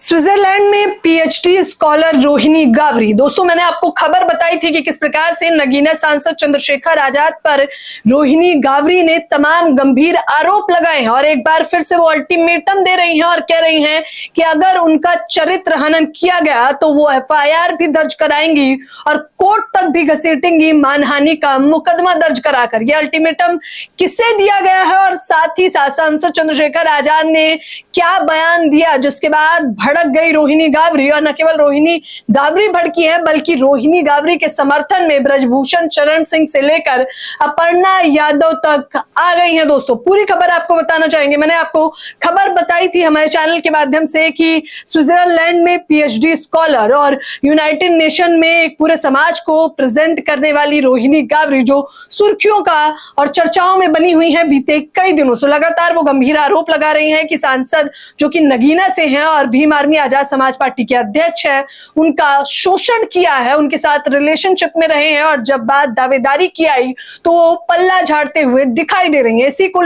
Switzerland में PhD scholar Rohini गावरी। दोस्तों, मैंने आपको खबर बताई थी कि किस प्रकार से नगीना सांसद चंद्रशेखर आजाद पर रोहिणी गावरी ने तमाम गंभीर आरोप लगाए हैं और एक बार फिर से वो अल्टीमेटम दे रही हैं और कह रही हैं कि अगर उनका चरित्र हनन किया गया तो वो एफआईआर भी दर्ज कराएंगी और कोर्ट तक भी घसीटेंगी मानहानि का मुकदमा दर्ज कराकर। यह अल्टीमेटम किसे दिया गया है और साथ ही साथ सांसद चंद्रशेखर आजाद ने क्या बयान दिया, जिसके बाद भड़क गई रोहिणी गावरी। और न केवल रोहिणी गावरी भड़की है बल्कि रोहिणी गावरी के समर्थन में ब्रजभूषण शरण सिंह से लेकर अपर्णा यादव तक आ गई हैं। दोस्तों, पूरी खबर आपको बताना चाहेंगे। मैंने आपको खबर बताई थी हमारे चैनल के माध्यम से कि स्विट्जरलैंड में पीएचडी स्कॉलर और यूनाइटेड नेशन में एक पूरे समाज को प्रेजेंट करने वाली रोहिणी गावरी जो सुर्खियों का और चर्चाओं में बनी हुई है बीते कई दिनों से, लगातार वो गंभीर आरोप लगा रही हैं कि सांसद जो कि नगीना से हैं और भीम आर्मी आजाद समाज पार्टी के अध्यक्ष हैं, उनका शोषण किया है, उनके साथ रिलेशनशिप में रहे हैं और जब बात दावेदारी की आई तो वो पल्ला झाड़ते हुए दिखाई दे रही हैं। इसी को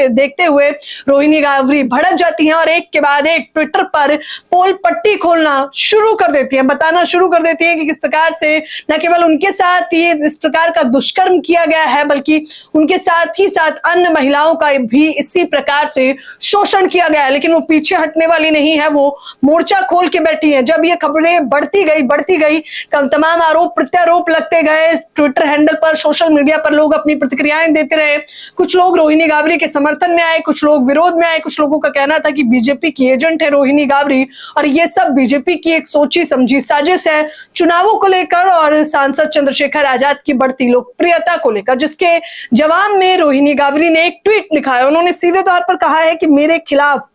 देखते हुए रोहिणी गावरी भड़क जाती हैं और एक के बाद एक ट्विटर पर पोल पट्टी खोलना शुरू कर देती हैं, बताना शुरू कर देती हैं कि किस प्रकार से न केवल उनके साथ ये इस प्रकार का दुष्कर्म किया गया है बल्कि उनके साथ ही साथ अन्य महिलाओं का भी इसी प्रकार से शोषण किया गया है। लेकिन वो पीछे हटने वाली नहीं है, वो मोर्चा खोल के बैठी है। जब ये खबरें बढ़ती गई तमाम आरोप प्रत्यारोप लगते गए, ट्विटर हैंडल पर सोशल मीडिया पर लोग अपनी प्रतिक्रियाएं देते रहे। कुछ लोग रोहिणी गावरी के समर्थन में आए, कुछ लोग विरोध में आए, कुछ लोगों का कहना था कि बीजेपी की एजेंट है रोहिणी गावरी और ये सब बीजेपी की एक सोची समझी साजिश है चुनावों को लेकर और सांसद चंद्रशेखर आजाद की बढ़ती लोकप्रियता को लेकर। जिसके जवाब में रोहिणी गावरी ने एक ट्वीट लिखा है। उन्होंने सीधे तौर पर कहा है कि मेरे खिलाफ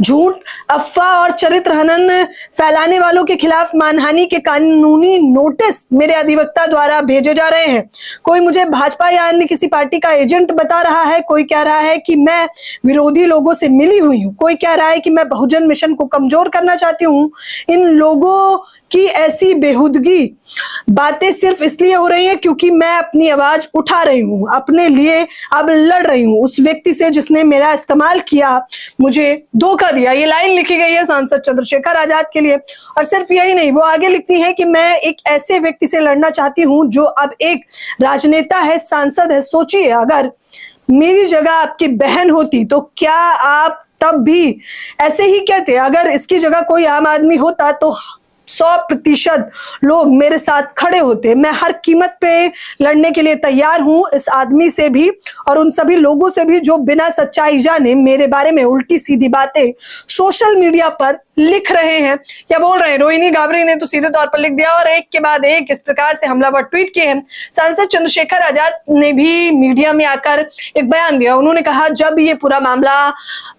झूठ, अफवाह और चरित्र हनन फैलाने वालों के खिलाफ मानहानि के कानूनी नोटिस मेरे अधिवक्ता द्वारा भेजे जा रहे हैं। कोई मुझे भाजपा या अन्य किसी पार्टी का एजेंट बता रहा है, कोई कह रहा है कि मैं विरोधी लोगों से मिली हुई हूँ, कोई कह रहा है कि मैं बहुजन मिशन को कमजोर करना चाहती हूँ। इन लोगों की ऐसी बेहुदगी बातें सिर्फ इसलिए हो रही है क्योंकि मैं अपनी आवाज उठा रही हूँ, अपने लिए अब लड़ रही हूँ उस व्यक्ति से जिसने मेरा इस्तेमाल किया, मुझे धोखा दिया। ये लाइन लिखी गई है सांसद चंद्रशेखर आजाद के लिए। और सिर्फ यही नहीं, वो आगे लिखती है कि मैं एक ऐसे व्यक्ति से लड़ना चाहती हूं जो अब एक राजनेता है, सांसद है। सोचिए, अगर मेरी जगह आपकी बहन होती तो क्या आप तब भी ऐसे ही कहते? अगर इसकी जगह कोई आम आदमी होता तो 100% लोग मेरे साथ खड़े होते। मैं हर कीमत पे लड़ने के लिए तैयार हूं इस आदमी से भी और उन सभी लोगों से भी जो बिना सच्चाई जाने मेरे बारे में उल्टी सीधी बातें सोशल मीडिया पर लिख रहे हैं या बोल रहे हैं। रोहिणी गावरी ने तो सीधे तौर पर लिख दिया और एक के बाद एक इस प्रकार से हमलावर ट्वीट किए हैं। सांसद चंद्रशेखर आजाद ने भी मीडिया में आकर एक बयान दिया। उन्होंने कहा, जब ये पूरा मामला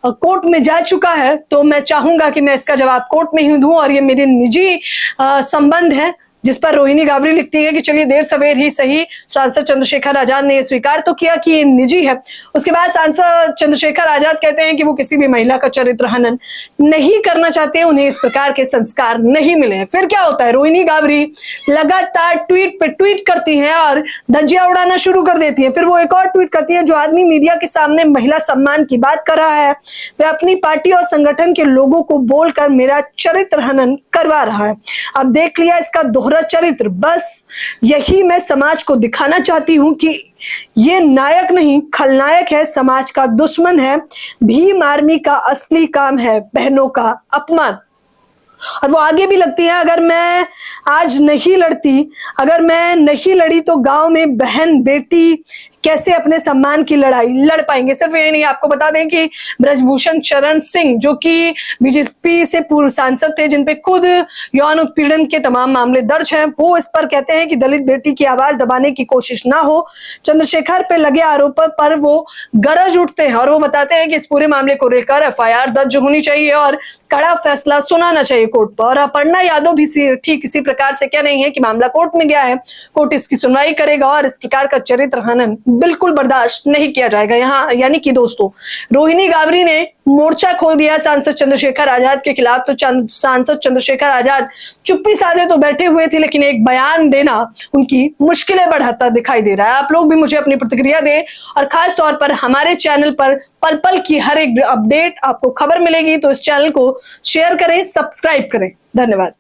कोर्ट में जा चुका है तो मैं चाहूंगा कि मैं इसका जवाब कोर्ट में ही दूं और ये मेरे निजी संबंध है। जिस पर रोहिणी गावरी लिखती है कि चलिए देर सवेर ही सही, सांसद चंद्रशेखर आजाद ने स्वीकार तो किया कि ये निजी है। उसके बाद सांसद चंद्रशेखर आजाद कहते हैं कि वो किसी भी महिला का चरित्र हनन नहीं करना चाहते, उन्हें इस प्रकार के संस्कार नहीं मिले हैं। फिर क्या होता है, रोहिणी गावरी लगातार ट्वीट पे ट्वीट करती हैं और धज्जियां उड़ाना शुरू कर देती है। फिर वो एक और ट्वीट करती है, जो आदमी मीडिया के सामने महिला सम्मान की बात कर रहा है वह अपनी पार्टी और संगठन के लोगों को बोलकर मेरा चरित्र हनन करवा रहा है। अब देख लिया इसका चरित्र, बस यही मैं समाज को दिखाना चाहती हूं कि ये नायक नहीं खलनायक है, समाज का दुश्मन है। भीम आर्मी का असली काम है बहनों का अपमान। और वो आगे भी लगती है, अगर मैं आज नहीं लड़ती, अगर मैं नहीं लड़ी तो गांव में बहन बेटी कैसे अपने सम्मान की लड़ाई लड़ पाएंगे। सिर्फ ये नहीं, आपको बता दें कि ब्रजभूषण शरण सिंह जो कि बीजेपी से पूर्व सांसद थे, जिनपे खुद यौन उत्पीड़न के तमाम मामले दर्ज हैं, वो इस पर कहते हैं कि दलित बेटी की आवाज दबाने की कोशिश ना हो। चंद्रशेखर पे लगे आरोपों पर वो गरज उठते हैं और वो बताते हैं कि इस पूरे मामले को लेकर एफआईआर दर्ज होनी चाहिए और कड़ा फैसला सुनाना चाहिए कोर्ट पर। और अपर्णा यादव भी ठीक इसी प्रकार से कह रही है कि मामला कोर्ट में गया है, कोर्ट इसकी सुनवाई करेगा और इस प्रकार का चरित्र हनन बिल्कुल बर्दाश्त नहीं किया जाएगा। यहाँ यानी कि दोस्तों रोहिणी गावरी ने मोर्चा खोल दिया सांसद चंद्रशेखर आजाद के खिलाफ। तो सांसद चंद्रशेखर आजाद चुप्पी साधे तो बैठे हुए थे, लेकिन एक बयान देना उनकी मुश्किलें बढ़ाता दिखाई दे रहा है। आप लोग भी मुझे अपनी प्रतिक्रिया दें और खास तौर पर हमारे चैनल पर पल पल की हर एक अपडेट आपको खबर मिलेगी, तो इस चैनल को शेयर करें, सब्सक्राइब करें। धन्यवाद।